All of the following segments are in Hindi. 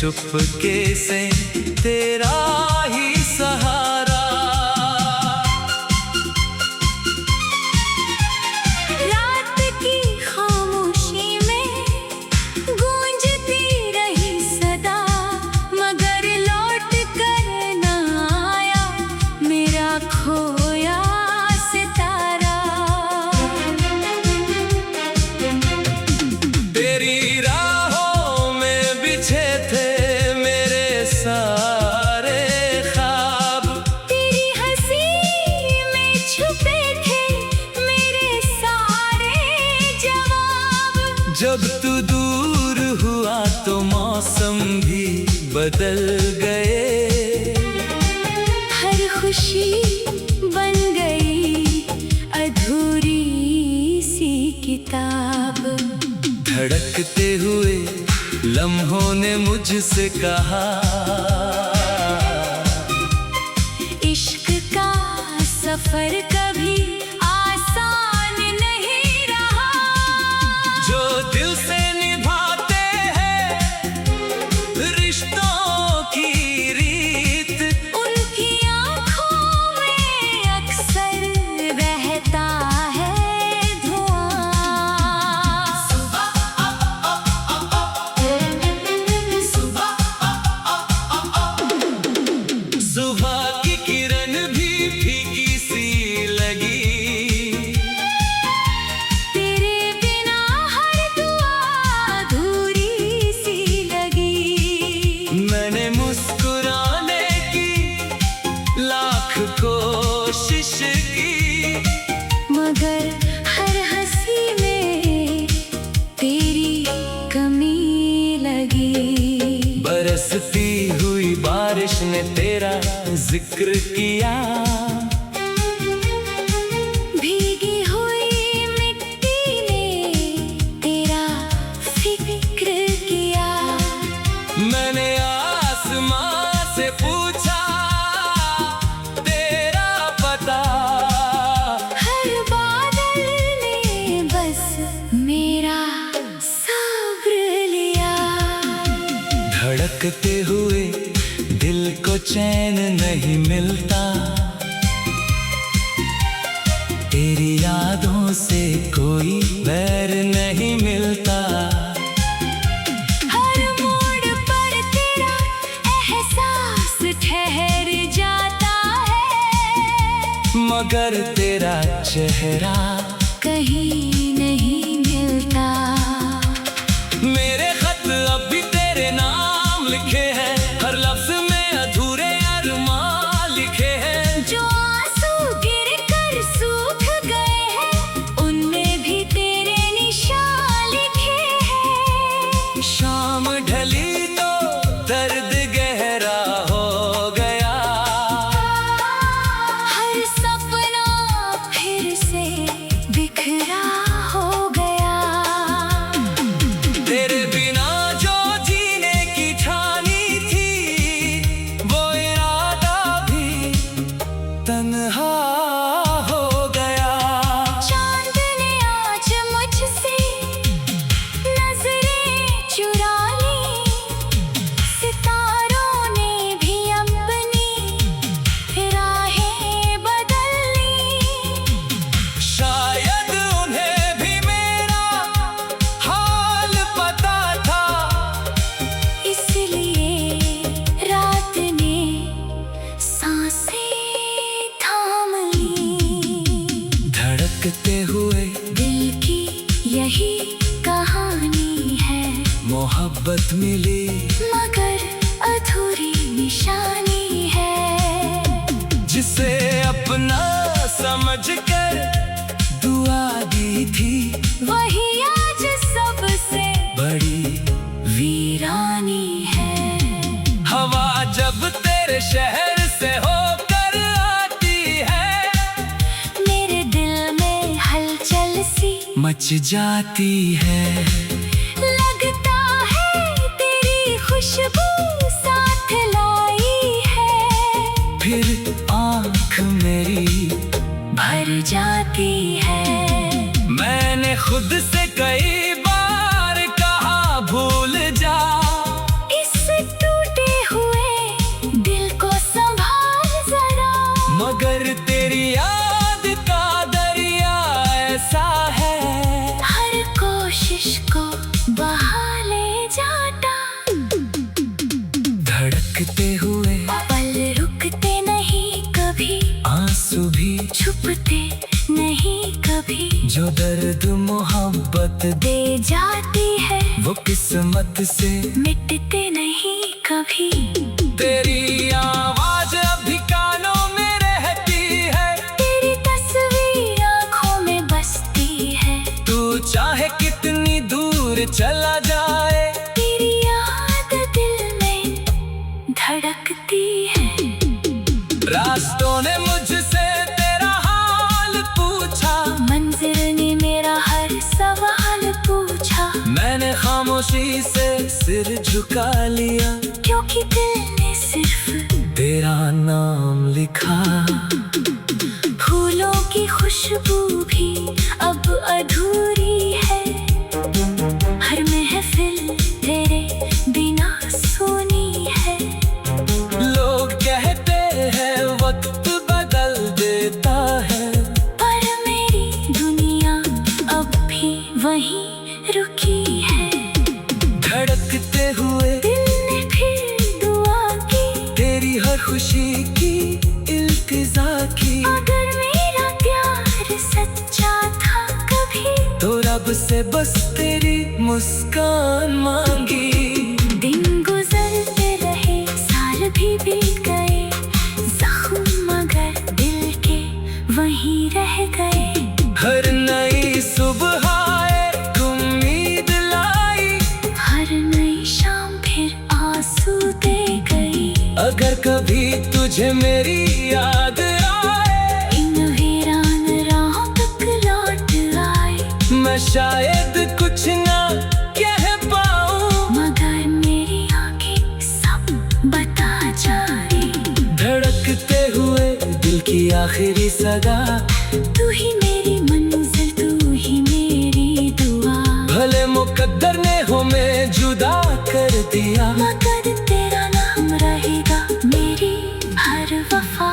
चुपके से तेरा ही सहारा। रात की खामोशी में गूंजती रही सदा, मगर लौट कर न आया मेरा खोया सितारा। तेरी राहों में बिछे थे मेरे सारे ख्वाब, तेरी हंसी में छुपे थे मेरे सारे जवाब। जब तू दूर हुआ तो मौसम भी बदल गए, हर खुशी बन गई अधूरी सी किताब। धड़कते हुए लम्हों ने मुझसे कहा, इश्क का सफर कभी आसान नहीं रहा। जो दिल से निभाते हैं रिश्तों की रीत, उनकी आंखों में अक्सर रहता है धुआं। सुबह की किरण भी फीकी सी लगी, तेरे बिना हर दुआ अधूरी सी लगी। मैंने मुस्कुराने की लाख कोशिश की, मगर हर हंसी में तेरी कमी लगी। बरसती हुई बारिश ने तेरा जिक्र किया, भीगी हुई मिट्टी ने तेरा फिक्र किया। मैंने आसमां से पूछा तेरा पता, हर बादल ने बस मेरा सब्र लिया। धड़कते हुए दिल को चैन नहीं मिलता, तेरी यादों से कोई वैर नहीं मिलता। हर मोड़ पर तेरा एहसास ठहर जाता है, मगर तेरा चेहरा कहीं नहीं मिलता। मेरे खत अब भी तेरे नाम लिखे हैं, हर लफ्ज में अधूरे अरमान लिखे हैं। जो आंसू गिर कर सूख गए हैं, उनमें भी तेरे निशान लिखे हैं। शाम ढली तो दर्द गहरा हो गया, हर सपना फिर से बिखरा हो गया। तेरे बिना जो जीने की ठानी थी, वो इरादा भी तन्हा हो गया। चांद ने आज मुझसे नजरें चुरा ली, सितारों ने भी अपनी राहें बदल ली। शायद उन्हें भी मेरा हाल पता था, इसलिए रात ने सांसें थाम ली। धड़कते हुए दिल की यही कहानी है, मोहब्बत मिली मगर अधूरी निशानी है। जिसे अपना समझकर दुआ दी थी, वही आज सबसे बड़ी वीरानी है। हवा जब तेरे शहर से होकर आती है, मेरे दिल में हलचल सी मच जाती है। लगता है तेरी खुशबू साथ लाई है, फिर आँख मेरी भर जाती है। मैंने खुद से कई बार कहा भूल जा, इस मगर तेरी याद का दरिया ऐसा है, हर कोशिश को बहा ले जाता। धड़कते हुए पल रुकते नहीं कभी, आंसू भी छुपते नहीं कभी। जो दर्द मोहब्बत दे जाती है वो किस्मत से मिटते नहीं कभी। तेरी आवाज अभी कानों में रहती है, तेरी तस्वीर आँखों में बसती है। तू चाहे कितनी दूर चला जाए, तेरी याद दिल में धड़कती है। रास्तों ने मुझसे तेरा हाल पूछा, मंजिल ने मेरा हर सवाल पूछा। मैंने खामोशी से सिर झुका लिया, क्योंकि दिल ने सिर्फ तेरा नाम लिखा। फूलों की खुशबू भी अब अधूरी है, हर महफिल तेरे बिना सूनी है। लोग कहते हैं वक्त बदल देता है, पर मेरी दुनिया अब भी वहीं रुकी है। धड़कते हुए दिल ने फिर दुआ की, तेरी हर खुशी की इल्तिजा की। अगर मेरा प्यार सच्चा था कभी, तो रब से बस तेरी मुस्कान मांगी। दिन गुजरते रहे, साल भी बीत गए, जख्म मगर दिल के वहीं रह गए। हर नई सुबह एक उम्मीद लाई, हर नई शाम फिर आंसू दे गई। अगर कभी तुझे मेरी याद आए, इन वीरान राहों तक लौट आए। मैं शायद कुछ ना कह पाऊं, मगर मेरी आंखें सब बता जाए। धड़कते हुए दिल की आखिरी सदा, तू ही मेरी मंजिल, तू ही मेरी दुआ। भले मुकद्दर ने हमें जुदा कर दिया, मगर तेरा नाम रहेगा मेरी हर वफा।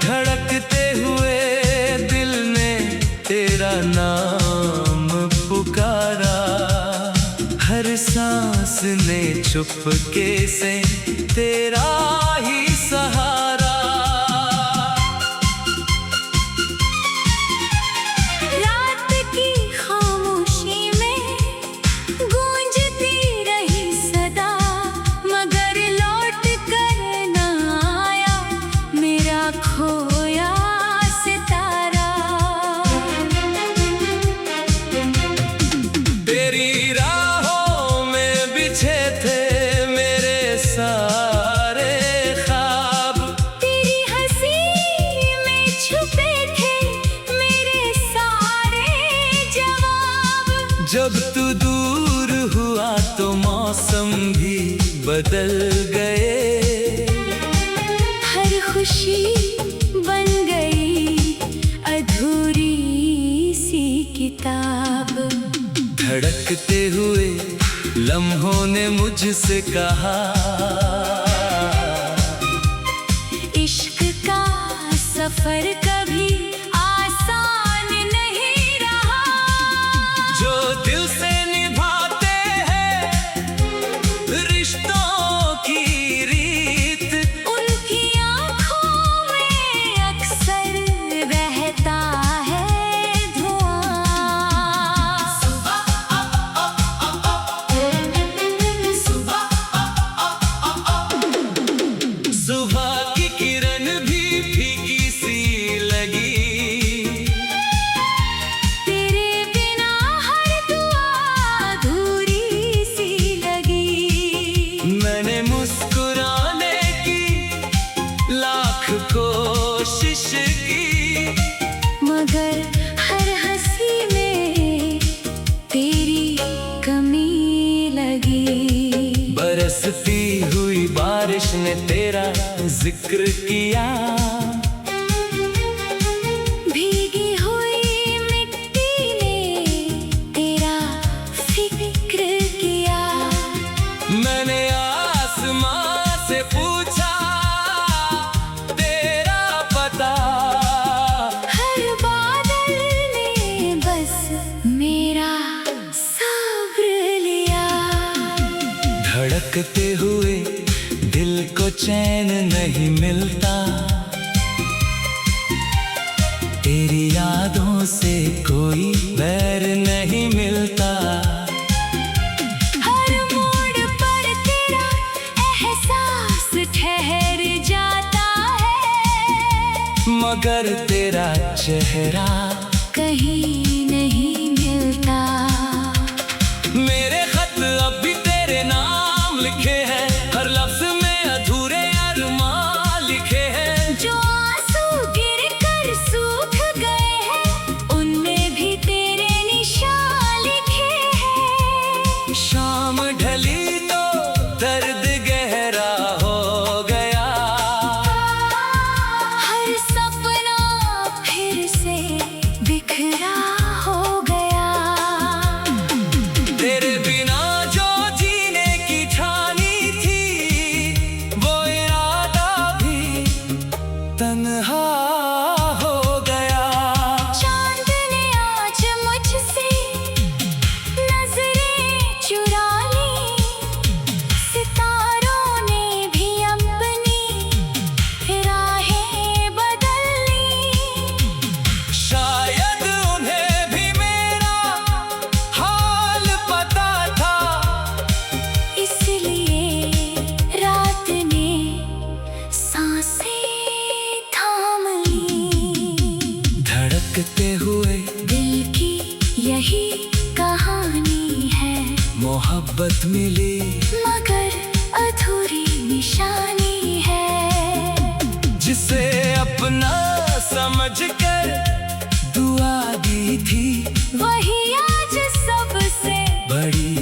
धड़कते हुए दिल ने तेरा नाम पुकारा, हर सांस ने चुपके से तेरा ही सहारा। रात की खामोशी में गूंजती रही सदा, मगर लौट कर न आया मेरा खोया सितारा। तेरी राहों में बिछे थे मेरे सारे ख्वाब, तेरी हंसी में छुपे थे मेरे सारे जवाब। जब तू दूर हुआ तो मौसम भी बदल गए, हर खुशी बन गई अधूरी सी किताब। धड़कते हुए लम्हों ने मुझसे कहा, इश्क का सफर कभी आसान नहीं रहा। जो दिल से निभाते हैं रिश्तों की रीत, उनकी आँखों में अक्सर रहता है धुआं। सुबह की किरण भी फीकी सी लगी, तेरे बिना हर दुआ अधूरी सी लगी। मैंने मुस्कुराने की लाख कोशिश की, मगर हर हंसी में तेरी कमी लगी। बरसती हुई बारिश ने तेरा जिक्र किया, चैन नहीं मिलता, तेरी यादों से कोई बैर नहीं मिलता। हर मोड़ पर तेरा एहसास ठहर जाता है, मगर तेरा चेहरा कहीं नहीं मिलता। मेरे खत अब भी तेरे नाम लिखे हैं, हर लफ्ज में अधूरे अरमान लिखे हैं। जो आंसू गिर कर सूख गए हैं, उनमें भी तेरे निशान लिखे हैं। शाम ढली तो दर्द गहरा हो गया, हर सपना फिर से बिखरा हो गया। तेरे बिना जो जीने की ठानी थी, वो इरादा भी तन्हा हो गया। चांद ने आज मुझसे नजरें चुरा ली, सितारों ने भी अपनी राहें बदल ली। शायद उन्हें भी मेरा हाल पता था, इसलिए रात ने सांसें थाम ली। धड़कते हुए दिल की यही कहानी है, मोहब्बत मिली मगर अधूरी निशानी है। जिसे अपना समझकर दुआ दी थी, वही आज सबसे बड़ी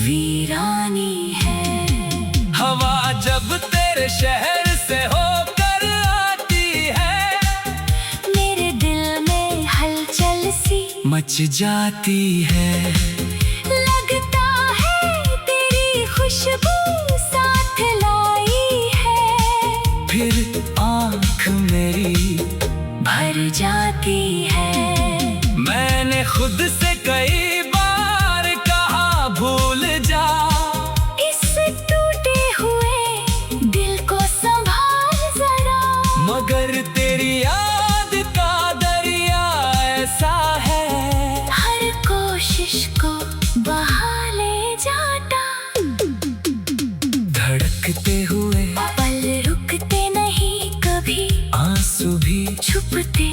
वीरानी है। हवा जब तेरे शहर से होकर आती है, मेरे दिल में हलचल सी मच जाती है। लगता है तेरी खुशबू साथ लाई है, फिर आँख मेरी भर जाती है। मैंने खुद से कई बार कहा भूल जा, इस टूटे हुए दिल को संभाल जरा, मगर तेरी याद का दरिया ऐसा है, हर कोशिश को बहा ले जाता। धड़कते हुए पल रुकते नहीं कभी, आंसू भी छुपते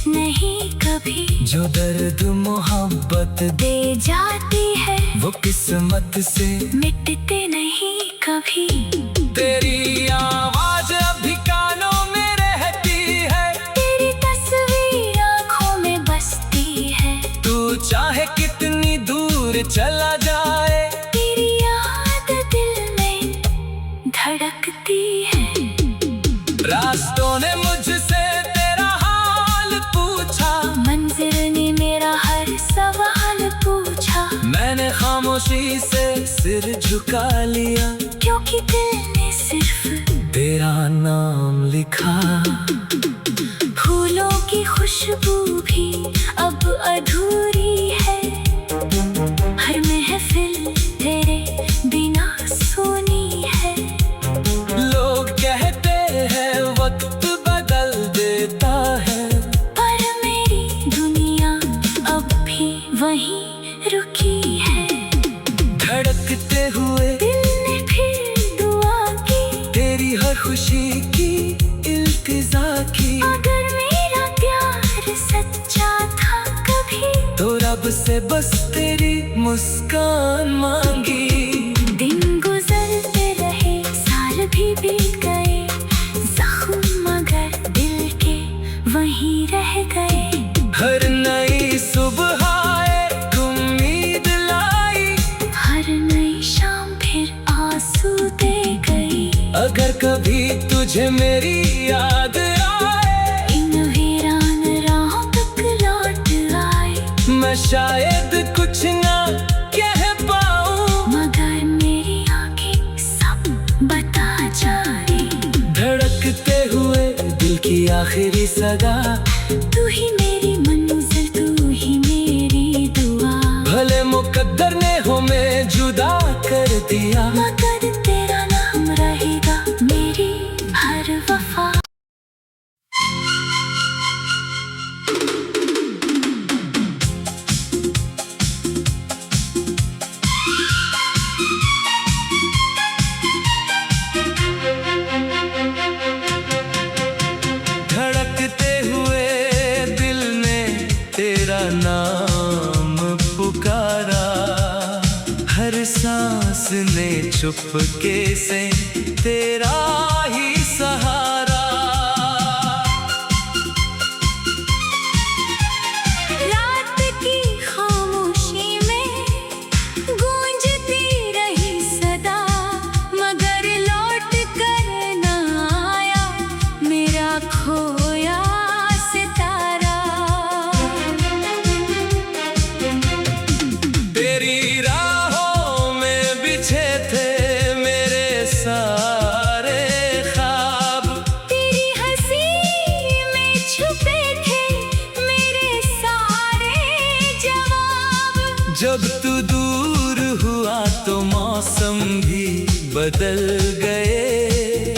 नहीं कभी, जो दर्द मोहब्बत दे जाती है वो किस्मत से मिटते नहीं कभी। तेरी आवाज अभी कानों में रहती है, तेरी तस्वीर आँखों में बसती है, तू चाहे कितनी दूर चला जाए, तेरी याद दिल में धड़कती है। रास्तों ने मुझसे तेरा हाल पूछा, मंजिल ने मेरा हर सवाल पूछा, मैंने खामोशी से सिर झुका लिया, क्योंकि दिल ने सिर्फ तेरा नाम लिखा। फूलों की खुशबू भी अब अधूरी है, हर महफिल तेरे बिना सूनी है। लोग कहते हैं वक्त बदल देता है, पर मेरी दुनिया अब भी वहीं रुकी है। धड़कते हुए दिल ने फिर दुआ की, तेरी हर खुशी की इल्तिजा की, अगर मेरा प्यार सच्चा था कभी, तो रब से बस तेरी मुस्कान मांगी। दिन गुजरते रहे, साल भी बीत गए, जख्म मगर दिल के वहीं रह गए। हर नई सुबह एक उम्मीद लाई, हर नई शाम फिर आंसू दे गई। अगर कभी तुझे मेरी याद आए, इन वीरान राहों तक लौट आए, मैं शायद कुछ ना कह पाऊं, मगर मेरी आंखें सब बता जाए। धड़कते हुए दिल की आखिरी सदा, तू ही मेरी मंजिल, तू ही मेरी दुआ, भले मुकद्दर ने हमें जुदा कर दिया, मगर तेरा नाम रहेगा मेरी चुपके से तेरा ही सहारा। रात की खामोशी में गूंजती रही सदा, मगर लौट कर न आया मेरा खोया सितारा। तेरी राहों में बिछे थे मेरे सारे ख्वाब, तेरी हंसी में छुपे थे मेरे सारे जवाब। जब तू दूर हुआ तो मौसम भी बदल गए,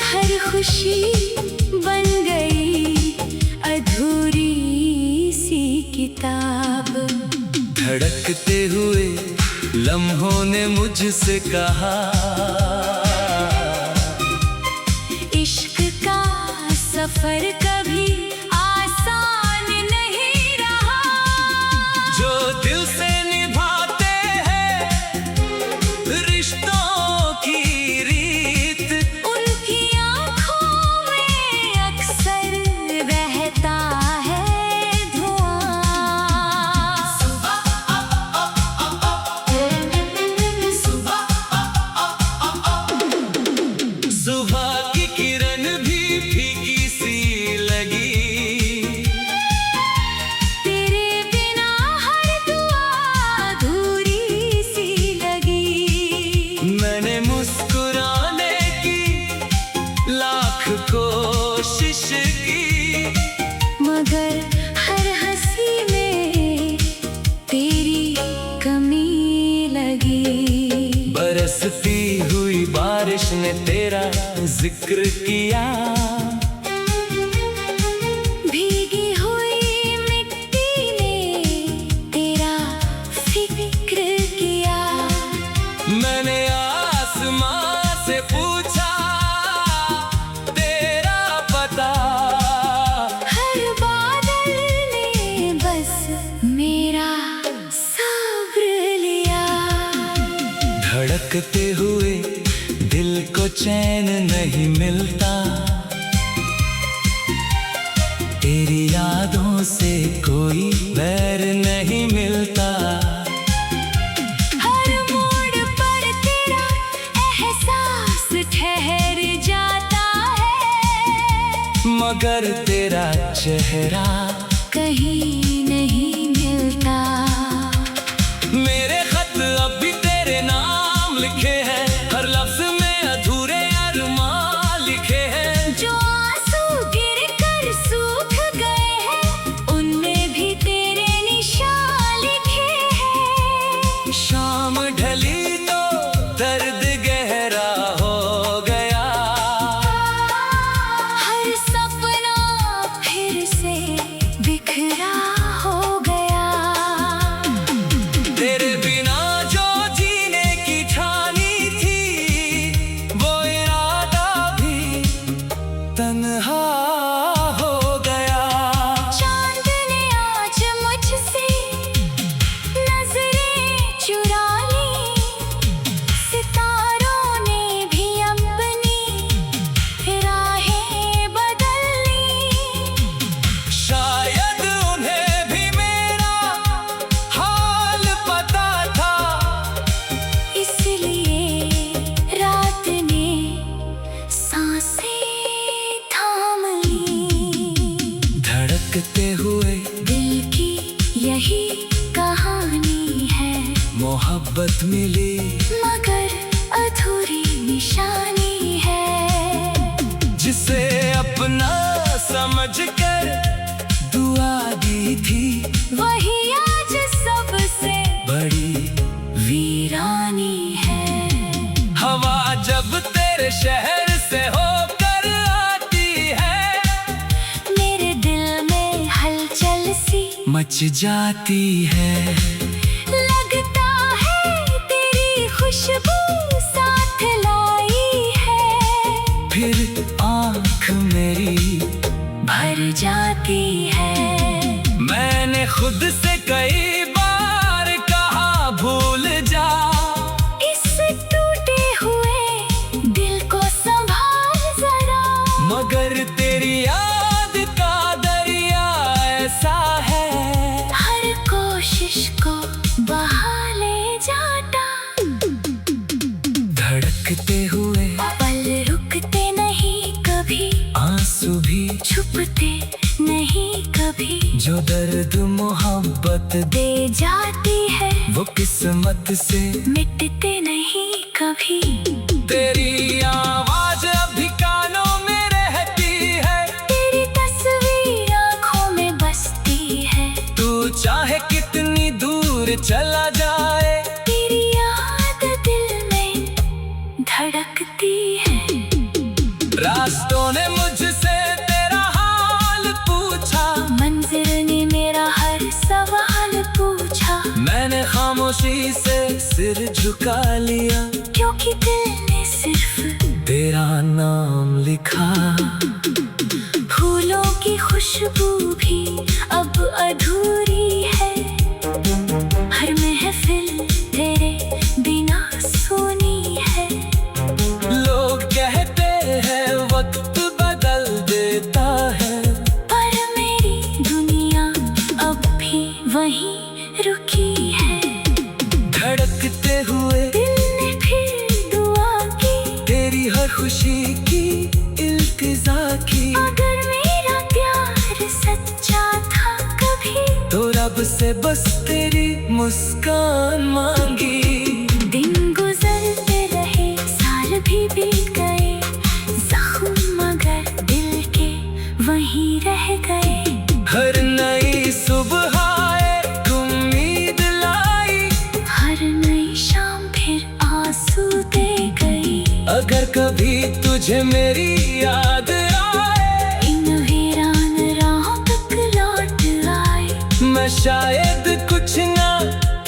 हर खुशी बन गई अधूरी सी किताब। धड़कते हुए लम्हों ने मुझसे कहा, इश्क का सफर कभी आसान नहीं रहा। जो दिल से निभाते हैं रिश्तों की रीत, उनकी आँखों में अक्सर रहता है धुआं। सुबह की किरण भी फीकी सी लगी, तेरे बिना हर दुआ अधूरी सी लगी। मैंने मुस्कुराने की लाख कोशिश की, मगर हर हंसी में तेरी कमी लगी। बरसती हुई बारिश ने तेरा जिक्र किया, भीगी हुई मिट्टी ने तेरा फिक्र किया। मैंने आसमां से पूछा तेरा पता, हर बादल ने बस मेरा सब्र लिया। धड़कते हुए दिल को चैन नहीं मिलता, तेरी यादों से कोई बैर नहीं मिलता। हर मोड़ पर तेरा एहसास ठहर जाता है, मगर तेरा चेहरा कहीं नहीं मिलता। मेरे खत अब भी तेरे नाम लिखे हैं, हर लफ्ज में अधूरे अरमान लिखे हैं। जो आंसू गिर कर सूख गए हैं, उनमें भी तेरे निशान लिखे हैं। शाम ढली तो दर्द गहरा हो गया, हर सपना फिर से बिखरा हो गया। तेरे बिना जो जीने की ठानी थी, वो इरादा भी तन्हा हो गया। चांद ने आज मुझसे नजरें चुरा ली, सितारों ने भी अपनी राहें बदल ली। शायद उन्हें भी मेरा हाल पता था, इसलिए रात ने सांसें थाम ली। धड़कते हुए दिल की यही कहानी है, मोहब्बत मिली मगर अधूरी निशानी है। जिसे अपना समझकर दुआ दी थी, वही आज सबसे बड़ी वीरानी है। हवा जब तेरे शहर से होकर आती है, मेरे दिल में हलचल सी मच जाती है। लगता है तेरी खुशबू साथ लाई है, फिर आँख मेरी भर जाती है। मैंने खुद से कई बार कहा भूल जा, इस छुपते नहीं कभी, जो दर्द मोहब्बत दे जाती है वो किस्मत से मिटते नहीं कभी। तेरी आवाज अभी कानों में रहती है, तेरी तस्वीर आँखों में बसती है, तू चाहे कितनी दूर चला जाए तेरी याद दिल में धड़कती है। रास्तों ने मुझसे तेरा हाल पूछा, मंजिल ने मेरा हर सवाल पूछा, मैंने खामोशी से सिर झुका लिया, क्योंकि दिल ने सिर्फ तेरा नाम लिखा। फूलों की खुशबू भी अब अधूरी है, हर महफिल तेरे बिना सुनी है। लोग कहते हैं वक्त बदल देता है, पर मेरी दुनिया अब भी वहीं रुकी है। धड़कते हुए दिल ने फिर दुआ की, तेरी हर खुशी की इल्तिजा की। अगर मेरा प्यार सच्चा था कभी, तो रब से बस तेरी मुस्कान मांगी। दिन गुजरते रहे, साल भी बीत गए, जख्म मगर दिल के वहीं रह गए। हर नई सुबह एक उम्मीद लाई, हर नई शाम फिर आंसू दे गई। अगर कभी तुझे मेरी याद आए, इन वीरान राहों तक लौट आए, मैं शायद कुछ ना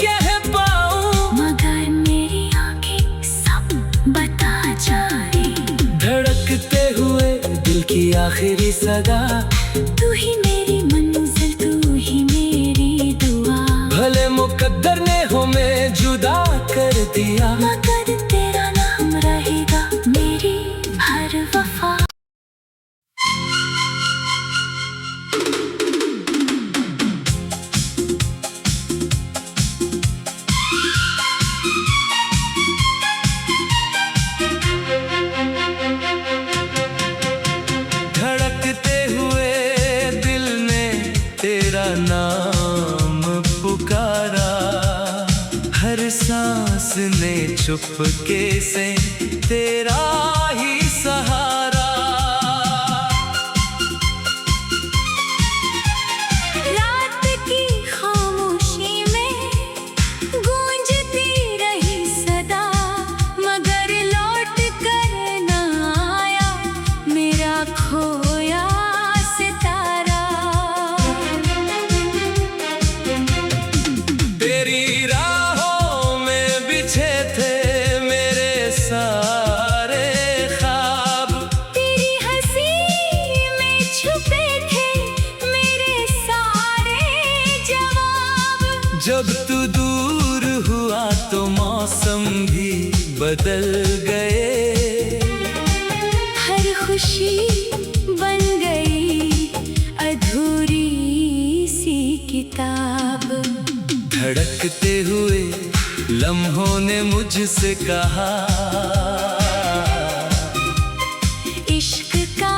कह पाऊं, मगर मेरी आंखें सब बता जाए। धड़कते हुए दिल की आखिरी सदा, तू ही मेरी मंजिल, तू ही मेरी दुआ, भले मुकद्दर ने हमें जुदा कर दिया, मगर तेरा नाम रहेगा मेरी हर वफा। धड़कते हुए दिल ने तेरा नाम पुकारा, हर सांस ने चुपके से तेरा ही सहारा। रात की खामोशी में गूंजती रही सदा, मगर लौट कर न आया मेरा खोया सितारा। तेरी राहों में बिछे थे मेरे सारे ख्वाब, तेरी हंसी में छुपे थे मेरे सारे जवाब। जब तू दूर हुआ तो मौसम भी बदल गए, हर खुशी बन गई अधूरी सी किताब। धड़कते हुए लम्हों ने मुझसे कहा, इश्क का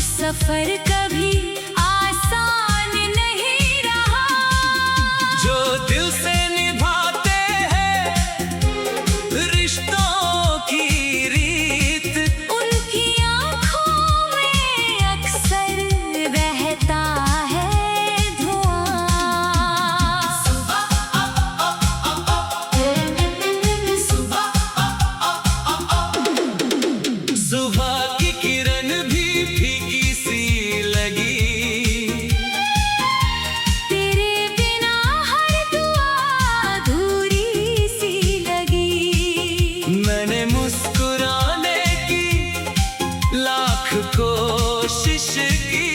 सफर कभी आसान नहीं रहा, जो दिल से निभाते हैं रिश्तों की रीत, उनकी आँखों में अक्सर रहता है धुआं। सुबह की किरण भी फीकी सी लगी, तेरे बिना हर दुआ अधूरी सी लगी। मैंने मुस्कुराने की लाख कोशिश की,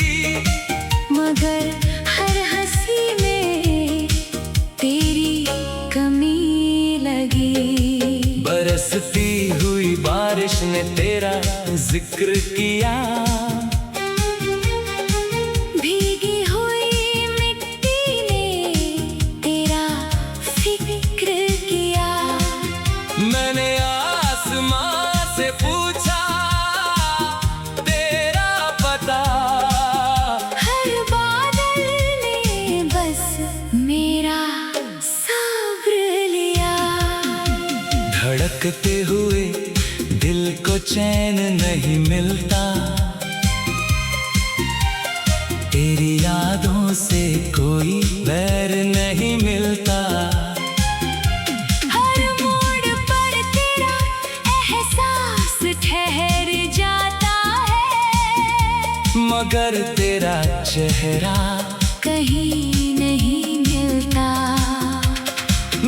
मगर हर हंसी में तेरी कमी लगी। बरसती हुई बारिश ने तेरा जिक्र किया, भीगी हुई मिट्टी ने तेरा फिक्र किया। मैंने आसमां से पूछा तेरा पता, चैन नहीं मिलता, तेरी यादों से कोई वैर नहीं मिलता। हर मोड़ पर तेरा एहसास ठहर जाता है, मगर तेरा चेहरा कहीं नहीं मिलता।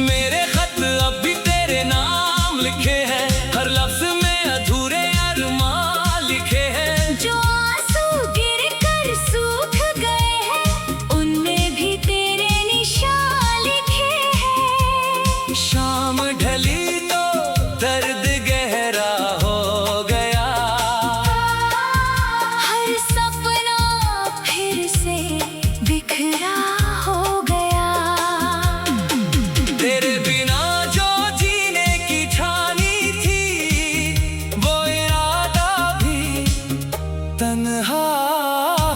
मेरे खत अब भी तेरे नाम लिखे हैं, हर लफ्ज में अधूरे अरमान लिखे हैं। जो आंसू गिर कर सूख गए हैं, उनमें भी तेरे निशान लिखे हैं। शाम ढली तो दर्द गहरा हो गया, हर सपना फिर से बिखरा हो गया। तेरे बिना जो जीने की ठानी थी, वो इरादा भी तन्हा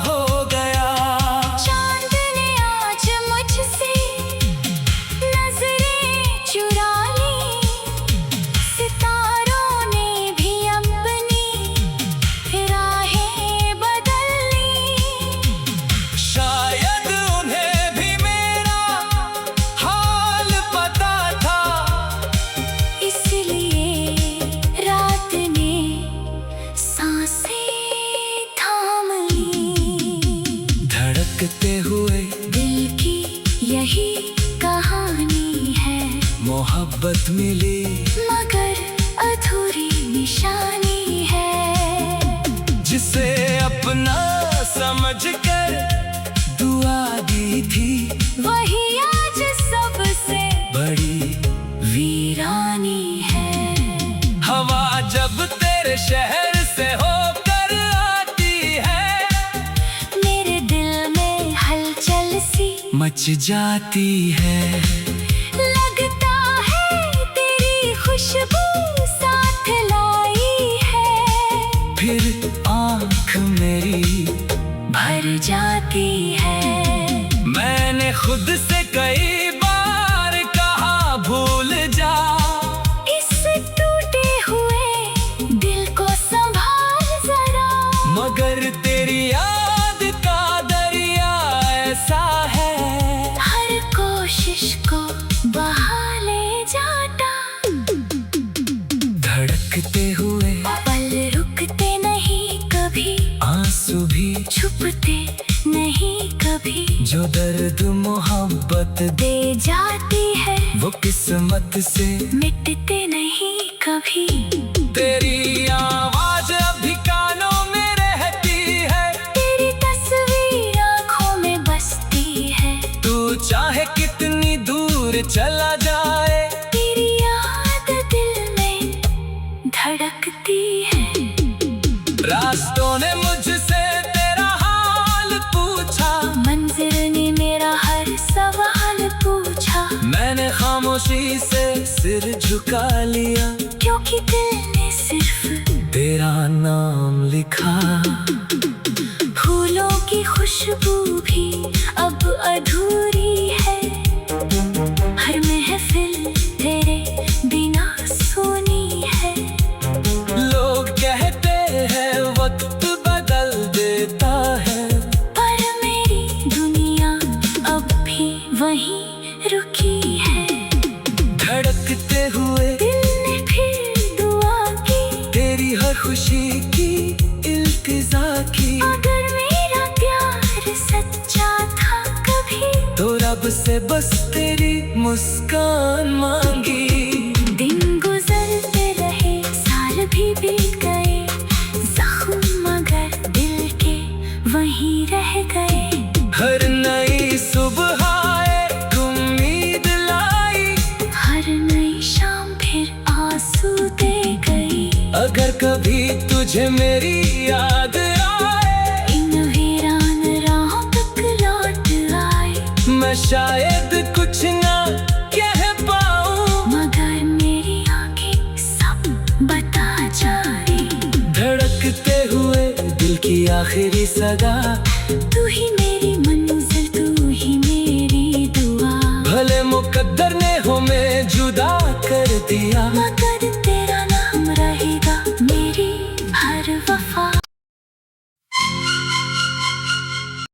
हो गया। चांद ने आज मुझसे नजरें चुरा ली, सितारों ने भी अपनी राहें बदल ली। शायद उन्हें भी मेरा हाल पता था, इसलिए रात ने सांसें थाम ली। धड़कते हुए दिल की यही कहानी है, मोहब्बत मिली मगर अधूरी निशानी है। जिसे अपना समझकर दुआ दी थी, वही आज सबसे बड़ी वीरानी है। हवा जब तेरे शहर से होकर आती है, मेरे दिल में हलचल सी मच जाती है। लगता है तेरी खुशबू साथ लाई है, फिर आँख मेरी भर जाती है। मैंने खुद से कई बार कहा भूल जा, इस टूटे हुए दिल को संभाल जरा, मगर तेरी याद का दरिया ऐसा है, हर कोशिश को बहा ले जाता। धड़कते हुए पल रुकते नहीं कभी, आंसू भी छुपते नहीं कभी, जो दर्द मोहब्बत दे जाती है वो किस्मत से मिटते नहीं कभी। तेरी आवाज अभी कानों में रहती है, तेरी तस्वीर आँखों में बसती है, तू चाहे कितनी दूर चला जाए, तेरी याद दिल में धड़कती है। रास्तों ने मुझसे तेरा हाल पूछा, मंजिल ने मेरा हर सवाल पूछा, मैंने खामोशी से सिर झुका लिया, क्योंकि दिल ने सिर्फ तेरा नाम लिखा। फूलों की खुशबू भी अब अधूरी है, हर महफिल तेरे बिना सूनी है। लोग कहते हैं वक्त बदल देता है, पर मेरी दुनिया अब भी वहीं रुकी है। धड़कते हुए दिल ने फिर दुआ की, तेरी हर खुशी की इल्तिजा की, अगर मेरा प्यार सच्चा था कभी, तो रब से बस तेरी मुस्कान मांगी। दिन गुजरते रहे साल भी बीत गए, जख्म मगर दिल के वहीं रह गए। हर नई सुबह एक उम्मीद लाई, हर नई शाम फिर आंसू दे गई। अगर कभी तुझे मेरी याद आए, इन वीरान राहों तक लौट आए, मैं शायद कुछ ना कह पाऊं, मगर मेरी आंखें सब बता जाए। धड़कते हुए दिल की आखिरी सदा तू